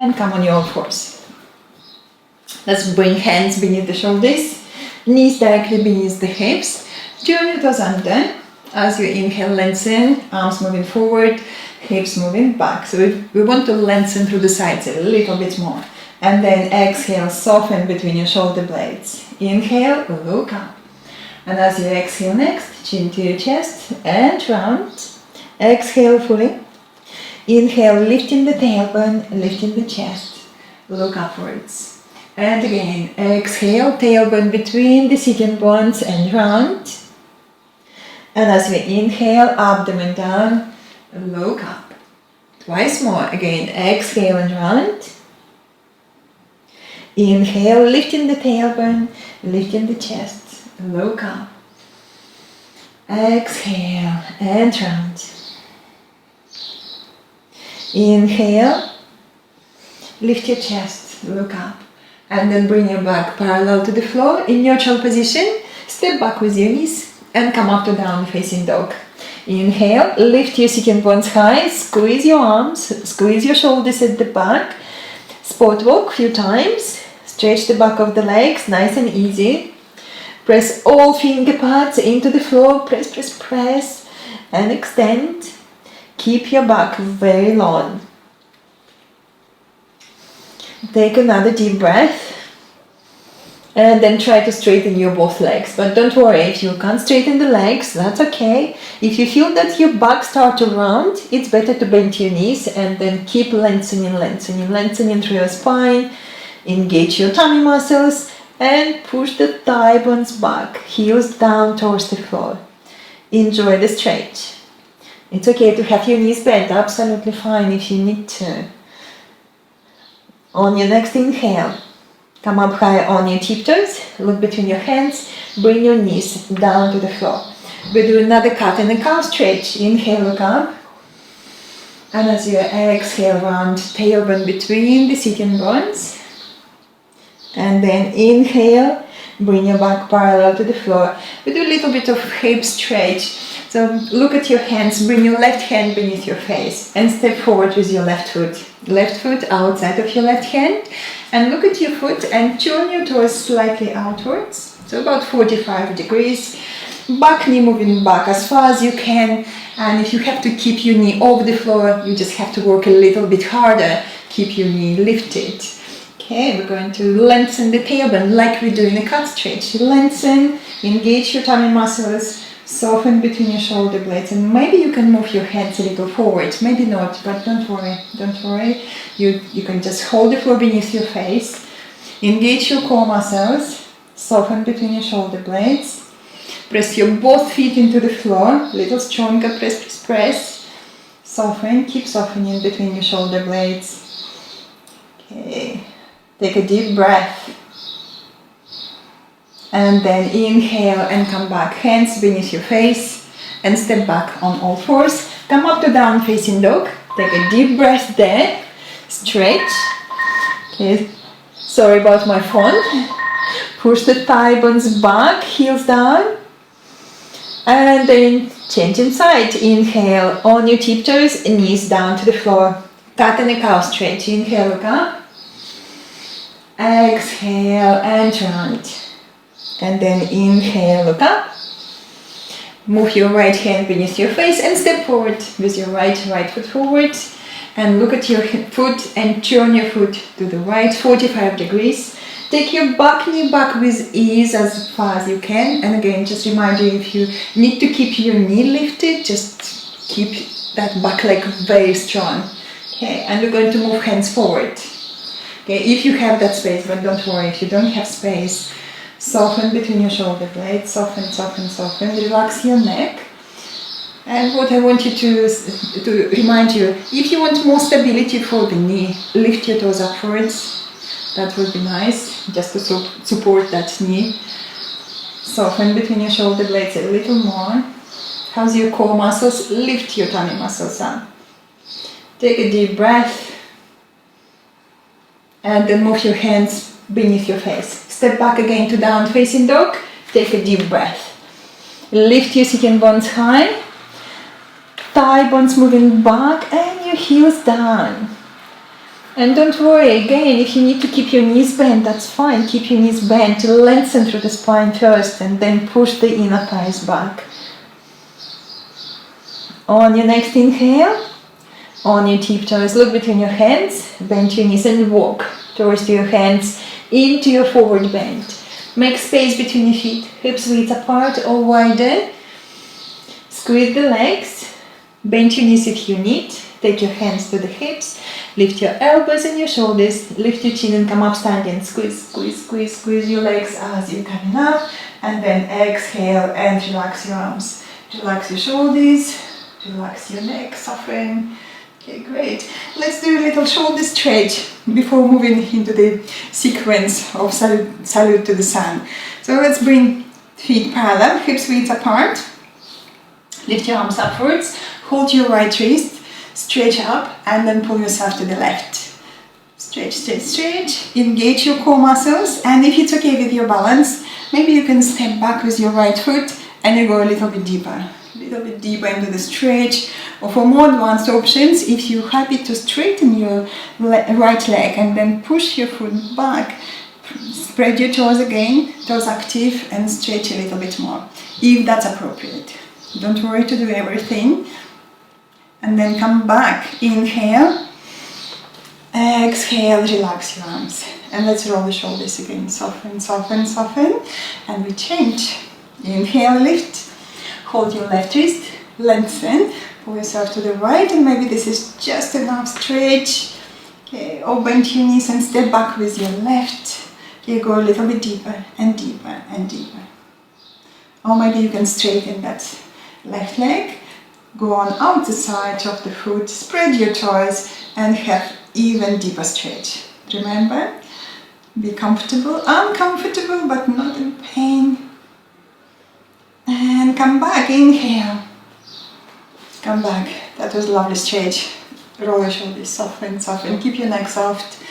And come on your fours. Let's bring hands beneath the shoulders, knees directly beneath the hips. Turn your toes under. As you inhale, lengthen, arms moving forward, hips moving back. So we want to lengthen through the sides a little bit more. And then exhale, soften between your shoulder blades. Inhale, look up. And as you exhale next, chin to your chest and round. Exhale fully. Inhale, lifting the tailbone, lifting the chest. Look upwards. And again, exhale, tailbone between the sitting bones and round. And as we inhale, abdomen down, look up. Twice more. Again, exhale and round. Inhale, lifting the tailbone, lifting the chest, look up. Exhale and round. Inhale, lift your chest, look up. And then bring your back parallel to the floor in neutral position. Step back with your knees and come up to down facing dog. Inhale, lift your sitting bones high, squeeze your arms, squeeze your shoulders at the back. Spot walk a few times. Stretch the back of the legs, nice and easy. Press all finger pads into the floor. Press, press, press. And extend. Keep your back very long. Take another deep breath. And then try to straighten your both legs. But don't worry, if you can't straighten the legs, that's okay. If you feel that your back starts to round, it's better to bend your knees and then keep lengthening, lengthening, lengthening through your spine. Engage your tummy muscles and push the thigh bones back, heels down towards the floor. Enjoy the stretch. It's okay to have your knees bent, absolutely fine if you need to. On your next inhale, come up high on your tiptoes, look between your hands, bring your knees down to the floor. We do another cat and a calf stretch. Inhale, look up. And as you exhale, round tailbone between the sitting bones. And then inhale, bring your back parallel to the floor. We do a little bit of hip stretch. So look at your hands, bring your left hand beneath your face and step forward with your left foot. Left foot outside of your left hand. And look at your foot and turn your toes slightly outwards. So about 45 degrees. Back knee moving back as far as you can. And if you have to keep your knee over the floor, you just have to work a little bit harder. Keep your knee lifted. Okay, we're going to lengthen the tailbone like we do in a cat stretch. Lengthen, engage your tummy muscles, soften between your shoulder blades, and maybe you can move your hands a little forward. Maybe not, but don't worry, don't worry. You can just hold the floor beneath your face. Engage your core muscles, soften between your shoulder blades. Press your both feet into the floor, a little stronger, press, press, press. Soften, keep softening between your shoulder blades. Okay. Take a deep breath. And then inhale and come back. Hands beneath your face and step back on all fours. Come up to down facing dog. Take a deep breath there. Stretch. Okay. Sorry about my phone. Push the thigh bones back, heels down. And then change inside. Inhale on your tiptoes, knees down to the floor. Cat and a cow stretch. Inhale, look up. Exhale and round. And then inhale, look up. Move your right hand beneath your face and step forward with your right foot forward. And look at your foot and turn your foot to the right, 45 degrees. Take your back knee back with ease as far as you can. And again, just remind you, if you need to keep your knee lifted, just keep that back leg very strong. Okay, and we're going to move hands forward. Okay, if you have that space, but don't worry, if you don't have space, soften between your shoulder blades, soften, soften, soften, relax your neck. And what I want you to remind you, if you want more stability for the knee, lift your toes upwards. That would be nice, just to support that knee. Soften between your shoulder blades a little more. How's your core muscles? Lift your tummy muscles up. Take a deep breath. And then move your hands beneath your face. Step back again to down facing dog. Take a deep breath. Lift your sitting bones high. Thigh bones moving back and your heels down. And don't worry, again, if you need to keep your knees bent, that's fine. Keep your knees bent to lengthen through the spine first and then push the inner thighs back. On your next inhale, on your tiptoes, look between your hands, bend your knees and walk towards your hands into your forward bend. Make space between your feet, hips width apart or wider. Squeeze the legs, bend your knees if you need. Take your hands to the hips, lift your elbows and your shoulders, lift your chin and come up standing. Squeeze, squeeze, squeeze, squeeze your legs as you're coming up. And then exhale and relax your arms. Relax your shoulders, relax your neck, soften. Okay, great. Let's do a little shoulder stretch before moving into the sequence of salute to the sun. So let's bring feet parallel, hips width apart. Lift your arms upwards, hold your right wrist, stretch up and then pull yourself to the left. Stretch, stretch, stretch. Engage your core muscles, and if it's okay with your balance, maybe you can step back with your right foot and you go a little bit deeper into the stretch. Or for more advanced options, if you're happy to straighten your right leg and then push your foot back, spread your toes again, toes active, and stretch a little bit more, if that's appropriate. Don't worry to do everything. And then come back, inhale, exhale, relax your arms. And let's roll the shoulders again, soften, soften, soften, and we change. Inhale, lift, hold your left wrist, lengthen, pull yourself to the right, and maybe this is just enough stretch. Okay, or bend your knees and step back with your left. Okay, go a little bit deeper and deeper and deeper. Or maybe you can straighten that left leg, go on out the side of the foot, spread your toes and have even deeper stretch. Remember, be comfortable, uncomfortable but not in pain. And come back, inhale. Come back, that was a lovely stretch. Roll your shoulders, soften, soften, keep your neck soft.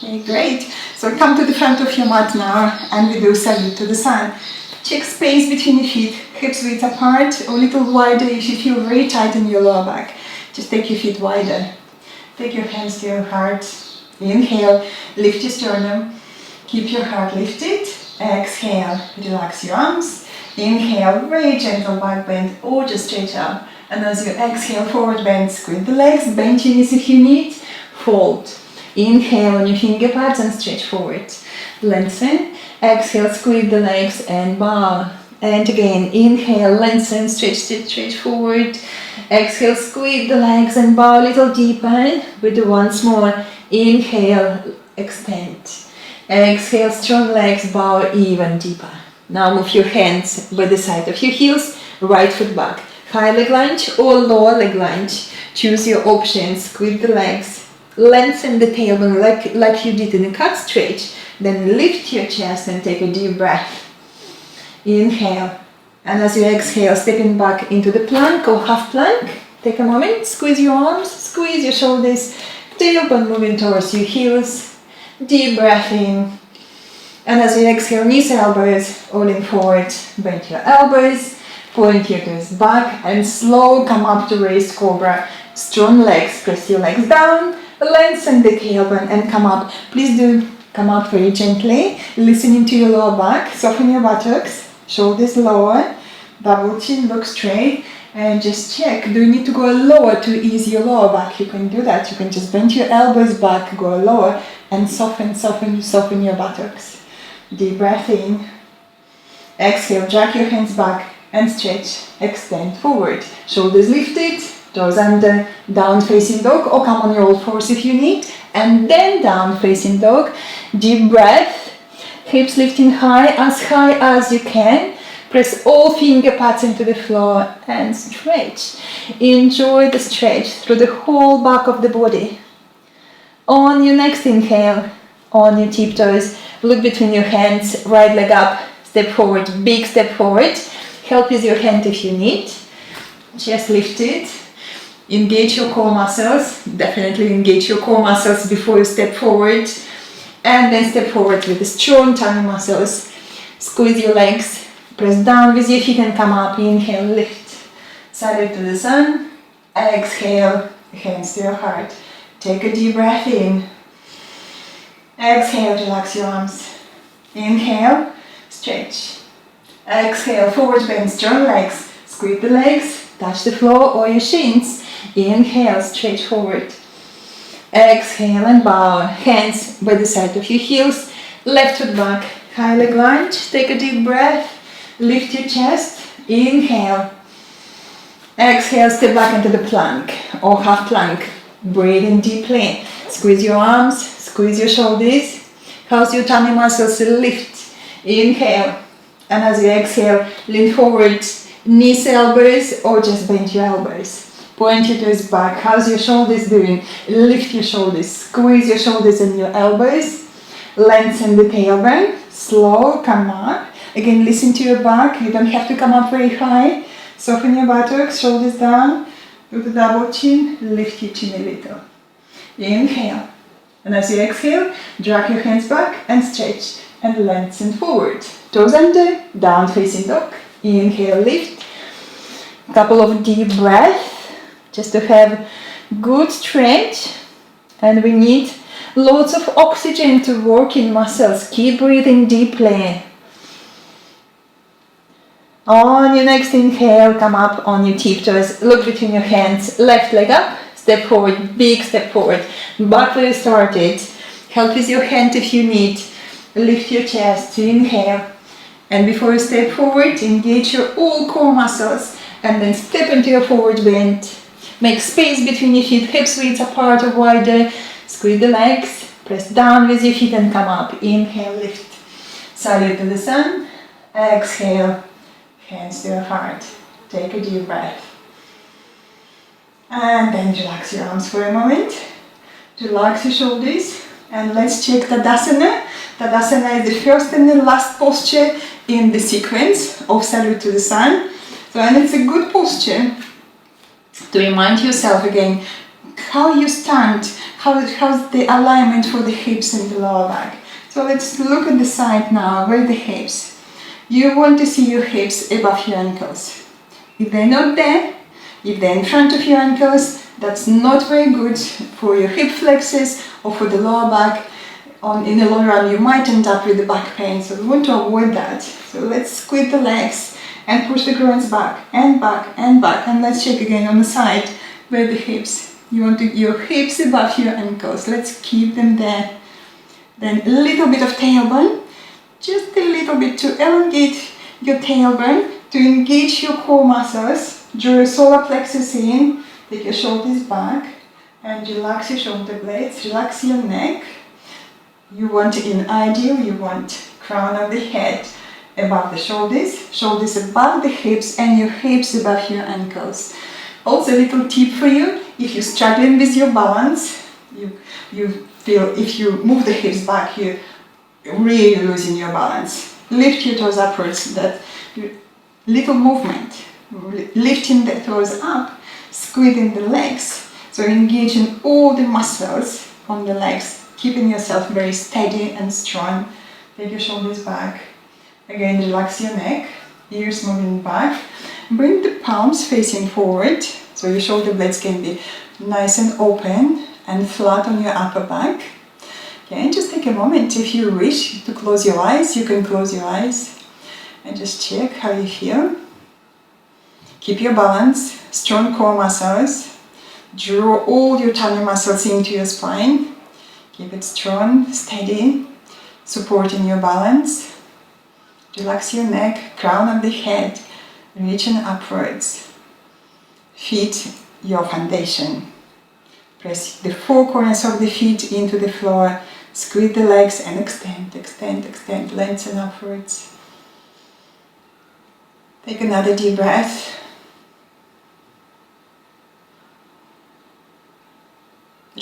Okay, great. So come to the front of your mat now and we do salute to the sun. Check space between your feet, hips width apart, or a little wider if you feel very tight in your lower back. Just take your feet wider. Take your hands to your heart. Inhale, lift your sternum. Keep your heart lifted. Exhale, relax your arms. Inhale, very gentle back bend or just stretch up. And as you exhale, forward bend, squeeze the legs, bend your knees if you need. Fold. Inhale on your finger pads and stretch forward. Lengthen. Exhale, squeeze the legs and bow. And again, inhale, lengthen, stretch, stretch, stretch forward. Exhale, squeeze the legs and bow a little deeper. We do once more. Inhale, extend. Exhale, strong legs, bow even deeper. Now move your hands by the side of your heels, right foot back. High leg lunge or lower leg lunge. Choose your option, squeeze the legs. Lengthen the tailbone like you did in a cat stretch. Then lift your chest and take a deep breath. Inhale. And as you exhale, stepping back into the plank or half plank. Take a moment, squeeze your arms, squeeze your shoulders. Tailbone moving towards your heels. Deep breath in. And as you exhale, knees, elbows, rolling forward. Bend your elbows, point your toes back and slow come up to raised cobra. Strong legs, press your legs down. Lengthen the tailbone and come up. Please do come up very gently, listening to your lower back, soften your buttocks, shoulders lower, double chin, look straight, and just check, do you need to go lower to ease your lower back? You can do that, you can just bend your elbows back, go lower, and soften, soften, soften your buttocks. Deep breath in, exhale, drag your hands back, and stretch, extend forward, shoulders lifted, toes under, down facing dog, or come on your all fours if you need, and then down facing dog. Deep breath, hips lifting high as you can. Press all finger pads into the floor and stretch. Enjoy the stretch through the whole back of the body. On your next inhale, on your tiptoes, look between your hands, right leg up, step forward, big step forward. Help with your hand if you need. Chest lifted. Engage your core muscles, definitely engage your core muscles before you step forward. And then step forward with the strong tummy muscles. Squeeze your legs, press down with your feet and come up. Inhale, lift. Salute to the sun. Exhale, hands to your heart. Take a deep breath in. Exhale, relax your arms. Inhale, stretch. Exhale, forward bend, strong legs. Squeeze the legs, touch the floor or your shins. Inhale, stretch forward. Exhale and bow. Hands by the side of your heels. Left foot back, high leg lunge. Take a deep breath. Lift your chest. Inhale. Exhale, step back into the plank or half plank. Breathe in deeply. Squeeze your arms, squeeze your shoulders. Cause your tummy muscles lift. Inhale. And as you exhale, lean forward. Knees, elbows, or just bend your elbows. Point your toes back. How's your shoulders doing? Lift your shoulders. Squeeze your shoulders and your elbows. Lengthen the tailbone. Slow, come up. Again, listen to your back. You don't have to come up very high. Soften your buttocks, shoulders down. Do the double chin. Lift your chin a little. Inhale. And as you exhale, drag your hands back and stretch and lengthen forward. Toes under, down facing dog. Inhale, lift. Couple of deep breaths. Just to have good stretch, and we need lots of oxygen to work in muscles. Keep breathing deeply. On your next inhale, come up on your tiptoes, look between your hands, left leg up, step forward, big step forward, back where you started. Help with your hand if you need. Lift your chest, inhale, and before you step forward, engage your all core muscles, and then step into your forward bend. Make space between your feet, hips width apart or wider. Squeeze the legs, press down with your feet and come up. Inhale, lift. Salute to the sun. Exhale, hands to your heart. Take a deep breath. And then relax your arms for a moment. Relax your shoulders. And let's check Tadasana. Tadasana is the first and the last posture in the sequence of Salute to the Sun. So, and it's a good posture to remind yourself again how you stand, how's the alignment for the hips and the lower back. So let's look at the side now, where the hips. You want to see your hips above your ankles. If they're not there, if they're in front of your ankles, that's not very good for your hip flexors or for the lower back. In the long run, you might end up with the back pain, so we want to avoid that. So let's squeeze the legs and push the groins back and back and back. And let's check again on the side where the hips. You want your hips above your ankles. Let's keep them there. Then a little bit of tailbone. Just a little bit to elongate your tailbone, to engage your core muscles. Draw your solar plexus in. Take your shoulders back and relax your shoulder blades. Relax your neck. You want, in ideal, you want crown of the head above the shoulders, shoulders above the hips, and your hips above your ankles. Also, a little tip for you: if you're struggling with your balance, you feel if you move the hips back, you're really losing your balance. Lift your toes upwards. That little movement, lifting the toes up, squeezing the legs. So engaging all the muscles on the legs, keeping yourself very steady and strong. Take your shoulders back. Again, relax your neck, ears moving back. Bring the palms facing forward, so your shoulder blades can be nice and open and flat on your upper back. Okay, just take a moment. If you wish to close your eyes, you can close your eyes and just check how you feel. Keep your balance, strong core muscles. Draw all your tummy muscles into your spine. Keep it strong, steady, supporting your balance. Relax your neck, crown of the head, reaching upwards. Feet, your foundation. Press the four corners of the feet into the floor. Squeeze the legs and extend, extend, extend, lengthen upwards. Take another deep breath.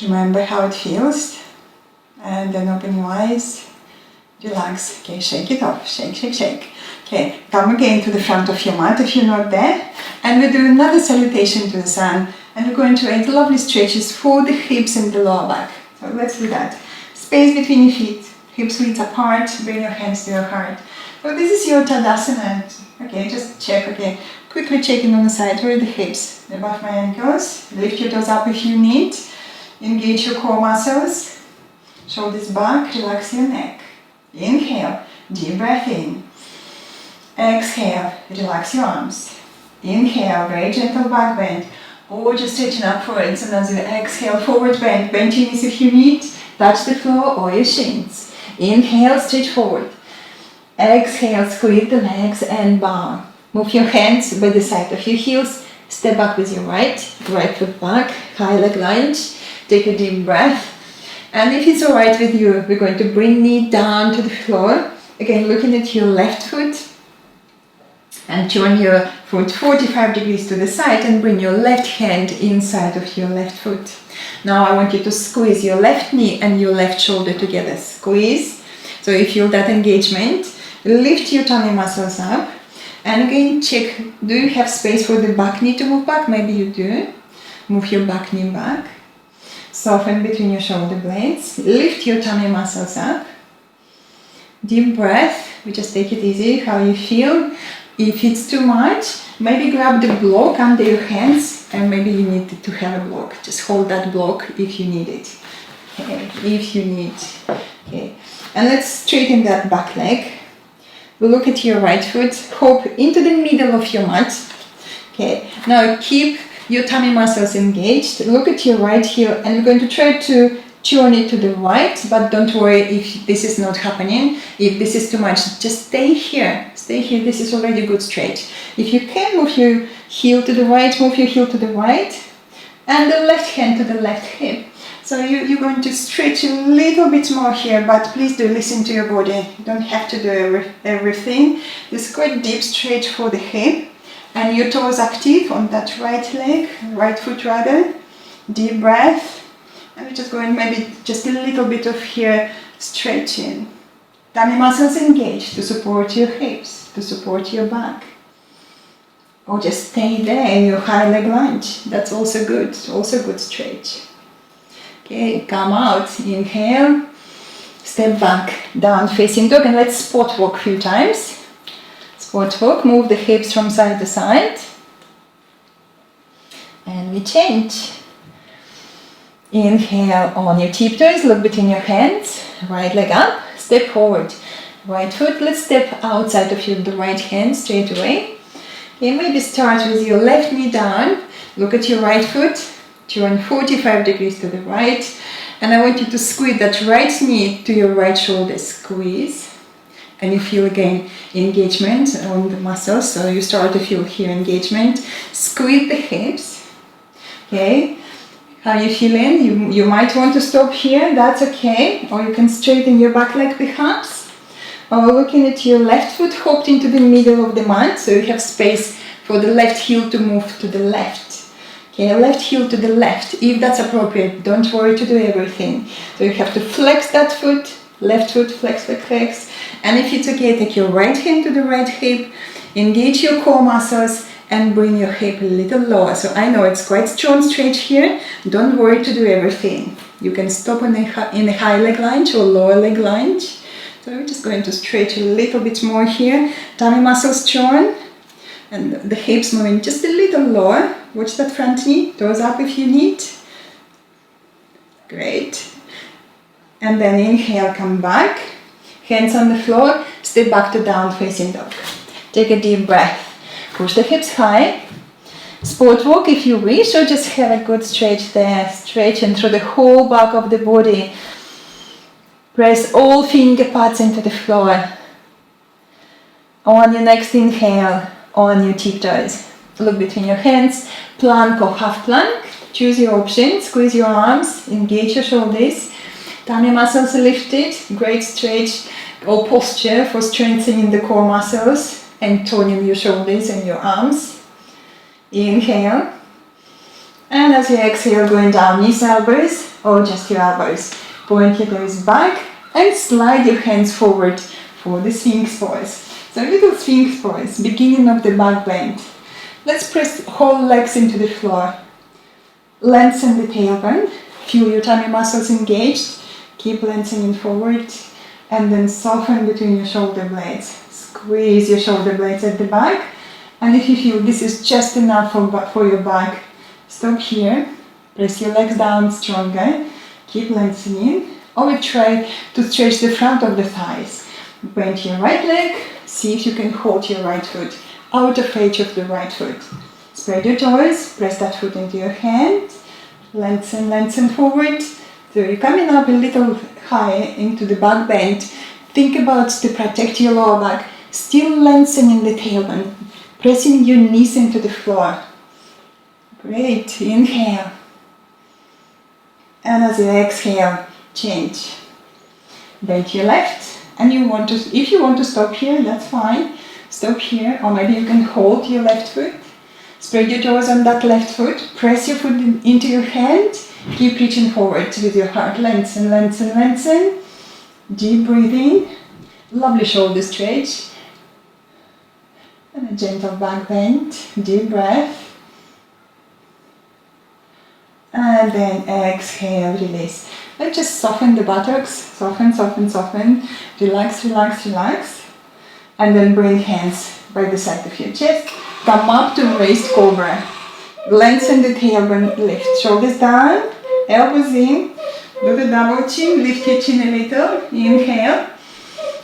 Remember how it feels. And then open your eyes. Relax. Okay, shake it off. Shake, shake, shake. Okay, come again to the front of your mat if you're not there. And we do another salutation to the sun. And we're going to add lovely stretches for the hips and the lower back. So let's do that. Space between your feet. Hips width apart. Bring your hands to your heart. So this is your Tadasana. Okay, just check. Okay, quickly checking on the side. Where are the hips? Above my ankles. Lift your toes up if you need. Engage your core muscles. Shoulders back, relax your neck. Inhale, deep breath in. Exhale, relax your arms. Inhale, very gentle back bend. Or just straighten upwards, and as you exhale, forward bend. Bend your knees if you need. Touch the floor or your shins. Inhale, straight forward. Exhale, squeeze the legs and bow. Move your hands by the side of your heels. Step back with your right foot back, high leg lunge. Take a deep breath. And if it's alright with you, we're going to bring knee down to the floor. Again, looking at your left foot. And turn your foot 45 degrees to the side and bring your left hand inside of your left foot. Now I want you to squeeze your left knee and your left shoulder together. Squeeze. So you feel that engagement. Lift your tummy muscles up. And again, check, do you have space for the back knee to move back? Maybe you do. Move your back knee back. Soften between your shoulder blades. Lift your tummy muscles up. Deep breath. We just take it easy, how you feel. If it's too much, maybe grab the block under your hands, and maybe you need to have a block. Just hold that block if you need it. Okay, if you need. Okay. And let's straighten that back leg. We'll look at your right foot, hop into the middle of your mat. Okay, now keep your tummy muscles engaged. Look at your right heel, and we're going to try to turn it to the right, but don't worry if this is not happening. If this is too much, just stay here. Stay here, this is already good stretch. If you can, move your heel to the right, move your heel to the right, and the left hand to the left hip. So you're going to stretch a little bit more here, but please do listen to your body. You don't have to do everything. There's quite deep stretch for the hip, and your toes active on that right leg, right foot rather. Deep breath. And we're just going maybe just a little bit of here stretching. Tummy muscles engaged to support your hips, to support your back. Or just stay there in your high leg lunge. That's also good stretch. Okay, come out, inhale, step back, down facing dog, and let's spot walk a few times. Spot walk, move the hips from side to side. And we change. Inhale on your tiptoes, look between your hands, right leg up, step forward, right foot, let's step outside of the right hand straight away. Okay, maybe start with your left knee down, look at your right foot, turn 45 degrees to the right, and I want you to squeeze that right knee to your right shoulder, squeeze, and you feel again engagement on the muscles, so you start to feel here engagement, squeeze the hips, okay. How you feeling? You might want to stop here, that's okay. Or you can straighten your back leg perhaps. Or looking at your left foot, hopped into the middle of the mat, so you have space for the left heel to move to the left. Okay, left heel to the left, if that's appropriate. Don't worry to do everything. So you have to flex that foot, left foot, flex, flex, flex. And if it's okay, take your right hand to the right hip, engage your core muscles, and bring your hip a little lower. So I know it's quite strong stretch here. Don't worry to do everything. You can stop in a high leg lunge or lower leg lunge. So we're just going to stretch a little bit more here. Tummy muscles turn and the hips moving just a little lower. Watch that front knee, toes up if you need. Great. And then inhale, come back. Hands on the floor, step back to down facing dog. Take a deep breath. Push the hips high. Spot walk if you wish, or just have a good stretch there. Stretching through the whole back of the body. Press all finger pads into the floor. On your next inhale, on your tiptoes. Look between your hands. Plank or half plank. Choose your option. Squeeze your arms. Engage your shoulders. Tummy muscles lifted. Great stretch or posture for strengthening the core muscles and toning your shoulders and your arms. Inhale. And as you exhale, going down, knees, elbows, or just your elbows. Point your toes back and slide your hands forward for the Sphinx pose. So little Sphinx pose, beginning of the back bend. Let's press whole legs into the floor. Lengthen the tailbone. Feel your tummy muscles engaged. Keep lengthening forward. And then soften between your shoulder blades. Squeeze your shoulder blades at the back. And if you feel this is just enough for your back, stop here. Press your legs down stronger. Keep lengthening. Or we try to stretch the front of the thighs. Bend your right leg. See if you can hold your right foot out of reach of the right foot. Spread your toes. Press that foot into your hand. Lengthen, lengthen forward. So you're coming up a little higher into the back bend. Think about to protect your lower back. Still lengthening the tailbone. Pressing your knees into the floor. Great. Inhale. And as you exhale, change. Bend your left. And if you want to stop here, that's fine. Stop here. Or maybe you can hold your left foot. Spread your toes on that left foot. Press your foot into your hand. Keep reaching forward with your heart. Lengthen, lengthen, lengthen. Deep breathing. Lovely shoulder stretch. And a gentle back bend. Deep breath. And then exhale, release. Let's just soften the buttocks. Soften, soften, soften. Relax, relax, relax. And then bring hands by the side of your chest. Come up to raised cobra. Lengthen the tailbone, lift. Shoulders down, elbows in. Do the double chin, lift your chin a little. Inhale.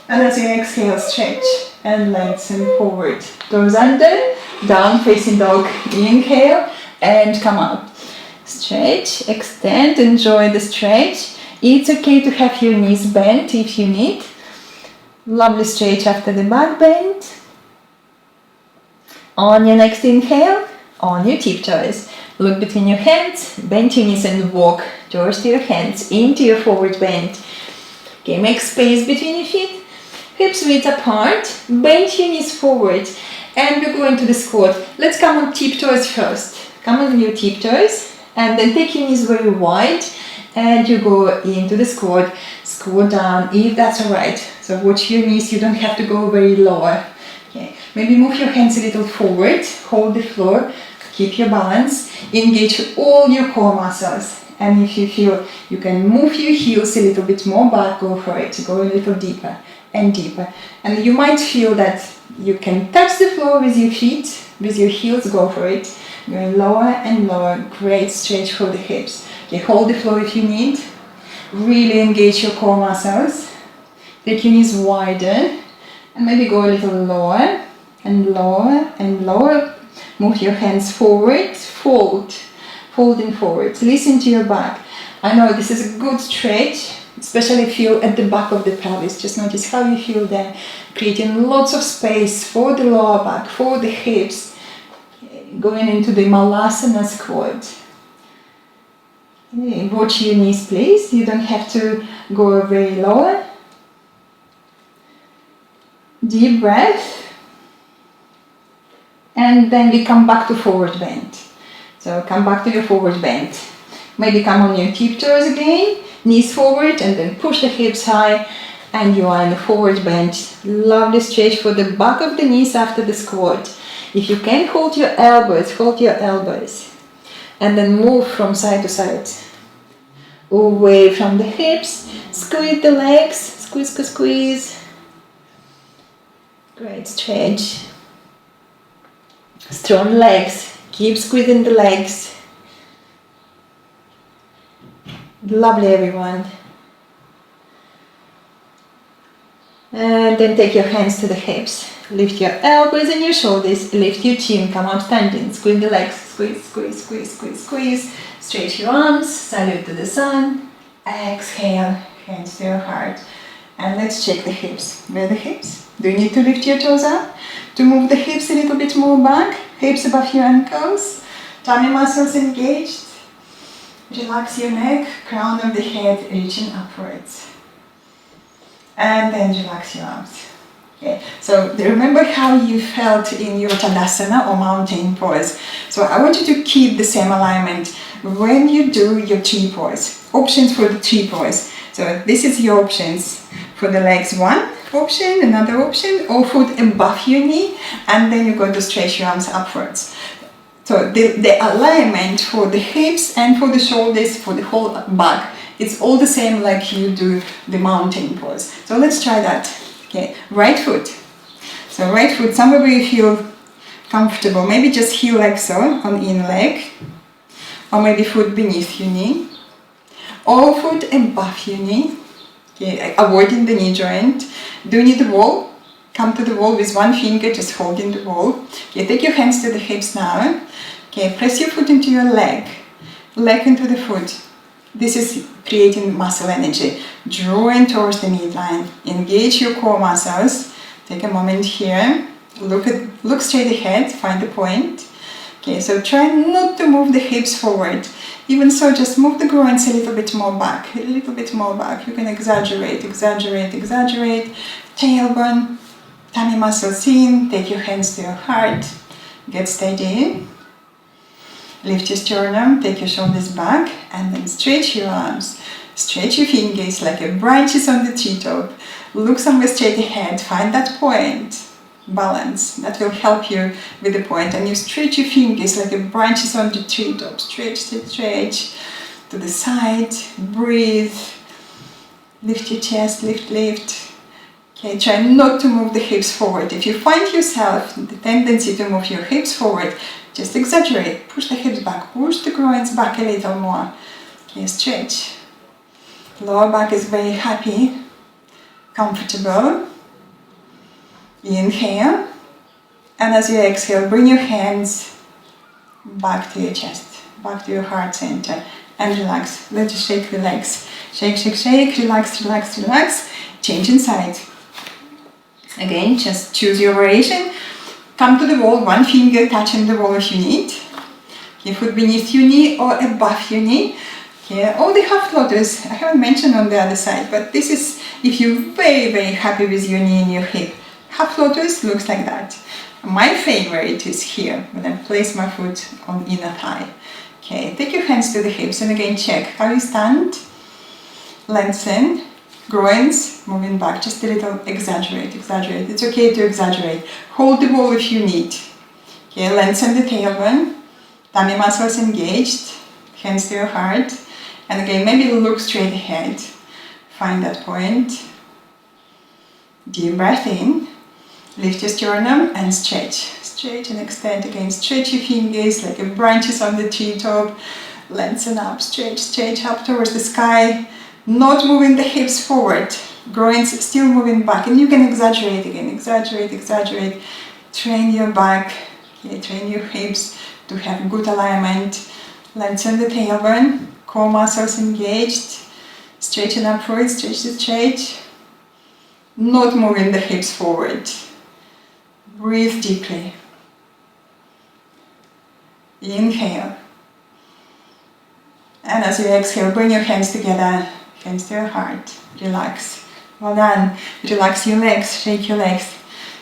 And as you exhale, stretch and lengthen forward. Toes under, down facing dog. Inhale and come up. Stretch, extend, enjoy the stretch. It's okay to have your knees bent if you need. Lovely stretch after the back bend. On your next inhale, on your tiptoes. Look between your hands, bend your knees and walk towards your hands into your forward bend. Okay, make space between your feet. Hips width apart, bend your knees forward, and we're going to the squat. Let's come on tiptoes first. Come on your tiptoes, and then take your knees very wide, and you go into the squat. Squat down, if that's alright. So watch your knees, you don't have to go very low. Okay, maybe move your hands a little forward, hold the floor, keep your balance, engage all your core muscles. And if you feel you can move your heels a little bit more back, go for it. Go a little deeper and deeper. And you might feel that you can touch the floor with your feet, with your heels, go for it. Going lower and lower, great stretch for the hips. Okay, hold the floor if you need. Really engage your core muscles. Take your knees wider and maybe go a little lower and lower and lower. Move your hands forward, fold, folding forward. Listen to your back. I know this is a good stretch, especially feel at the back of the pelvis. Just notice how you feel there, creating lots of space for the lower back, for the hips. Okay, going into the Malasana squat. Okay, watch your knees, please. You don't have to go very lower. Deep breath. And then we come back to forward bend. So come back to your forward bend. Maybe come on your tiptoes again, knees forward, and then push the hips high, and you are in a forward bend. Lovely stretch for the back of the knees after the squat. If you can, hold your elbows, and then move from side to side. Away from the hips, squeeze the legs, squeeze, squeeze, squeeze. Great stretch. Strong legs, keep squeezing the legs. Lovely, everyone. And then take your hands to the hips. Lift your elbows and your shoulders. Lift your chin, come up standing. Squeeze the legs, squeeze, squeeze, squeeze, squeeze, squeeze. Stretch your arms, salute to the sun. Exhale, hands to your heart. And let's check the hips. Where are the hips? Do you need to lift your toes up? To move the hips a little bit more back. Hips above your ankles. Tummy muscles engaged. Relax your neck, crown of the head reaching upwards. And then relax your arms. Okay. So remember how you felt in your Tadasana or mountain pose. So I want you to keep the same alignment when you do your tree pose. Options for the tree pose. So this is your options for the legs. One option, another option, or foot above your knee, and then you're going to stretch your arms upwards. So the alignment for the hips and for the shoulders, for the whole back, it's all the same like you do the mountain pose. So let's try that. Okay, right foot. So right foot, somewhere where you feel comfortable. Maybe just heel like so, on in leg. Or maybe foot beneath your knee. Or foot above your knee. Okay, avoiding the knee joint. Do you need the wall? Come to the wall with one finger, just holding the wall. Okay, take your hands to the hips now. Okay, press your foot into your leg into the foot. This is creating muscle energy. Drawing towards the midline. Engage your core muscles. Take a moment here. Look straight ahead, find the point. Okay, so try not to move the hips forward. Even so, just move the groins a little bit more back. A little bit more back. You can exaggerate, exaggerate, exaggerate. Tailbone, tummy muscles in. Take your hands to your heart. Get steady. Lift your sternum, take your shoulders back, and then stretch your arms. Stretch your fingers like a branches on the treetop. Look somewhere straight ahead, find that point. Balance, that will help you with the point. And you stretch your fingers like a branches on the treetop. Stretch, stretch, stretch. To the side, breathe. Lift your chest, lift, lift. Okay, try not to move the hips forward. If you find yourself the tendency to move your hips forward, just exaggerate, push the hips back, push the groins back a little more. Okay, stretch. Lower back is very happy, comfortable. Inhale. And as you exhale, bring your hands back to your chest, back to your heart center, and relax. Let's just shake the legs. Shake, shake, shake, relax, relax, relax. Change inside. Again, just choose your variation. Come to the wall, one finger touching the wall if you need. Okay, foot beneath your knee or above your knee. Okay, or the half lotus. I haven't mentioned on the other side, but this is if you're very, very happy with your knee and your hip. Half lotus looks like that. My favorite is here, when I place my foot on inner thigh. Okay, take your hands to the hips and again check how you stand. Lengthen. Groins moving back, just a little, exaggerate, exaggerate. It's okay to exaggerate. Hold the wall if you need. Okay, lengthen the tailbone, tummy muscles engaged, hands to your heart. And again, maybe look straight ahead. Find that point. Deep breath in. Lift your sternum and stretch. Stretch and extend again. Stretch your fingers like branches on the treetop. Lengthen up, stretch, stretch up towards the sky. Not moving the hips forward, groins still moving back, and you can exaggerate again, exaggerate, exaggerate. Train your back, okay, train your hips to have good alignment. Lengthen the tailbone, core muscles engaged, stretching upwards, stretch, stretch. Not moving the hips forward. Breathe deeply. Inhale. And as you exhale, bring your hands together. Hands to your heart. Relax. Well done. Relax your legs. Shake your legs.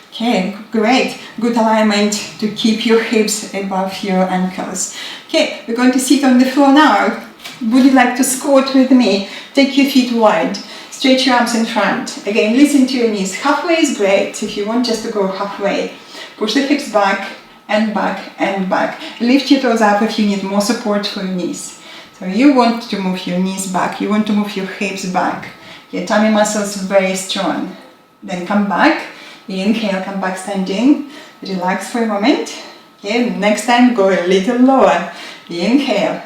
Okay, great. Good alignment to keep your hips above your ankles. Okay, we're going to sit on the floor now. Would you like to squat with me? Take your feet wide. Stretch your arms in front. Again, listen to your knees. Halfway is great if you want just to go halfway. Push the hips back and back and back. Lift your toes up if you need more support for your knees. So you want to move your knees back, you want to move your hips back. Your tummy muscles very strong. Then come back, inhale, come back standing. Relax for a moment. Okay, next time go a little lower. Inhale.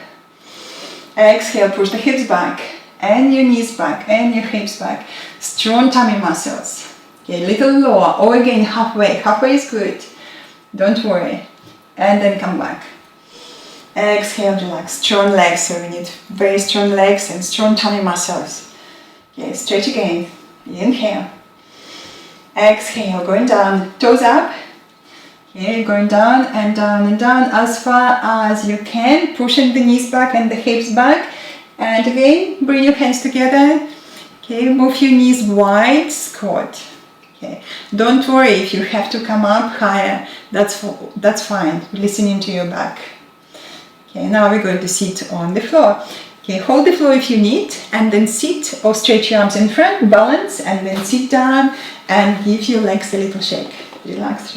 Exhale, push the hips back. And your knees back, and your hips back. Strong tummy muscles. Okay, a little lower, or again halfway. Halfway is good. Don't worry. And then come back. Exhale, relax. Strong legs, so we need very strong legs and strong tummy muscles. Okay, stretch again. Inhale. Exhale, going down, toes up. Okay, going down and down and down as far as you can. Pushing the knees back and the hips back. And again, bring your hands together. Okay, move your knees wide, squat. Okay, don't worry if you have to come up higher. That's fine. Listening to your back. Okay, now we're going to sit on the floor. Okay, hold the floor if you need, and then sit or stretch your arms in front, balance, and then sit down and give your legs a little shake. Relax, relax.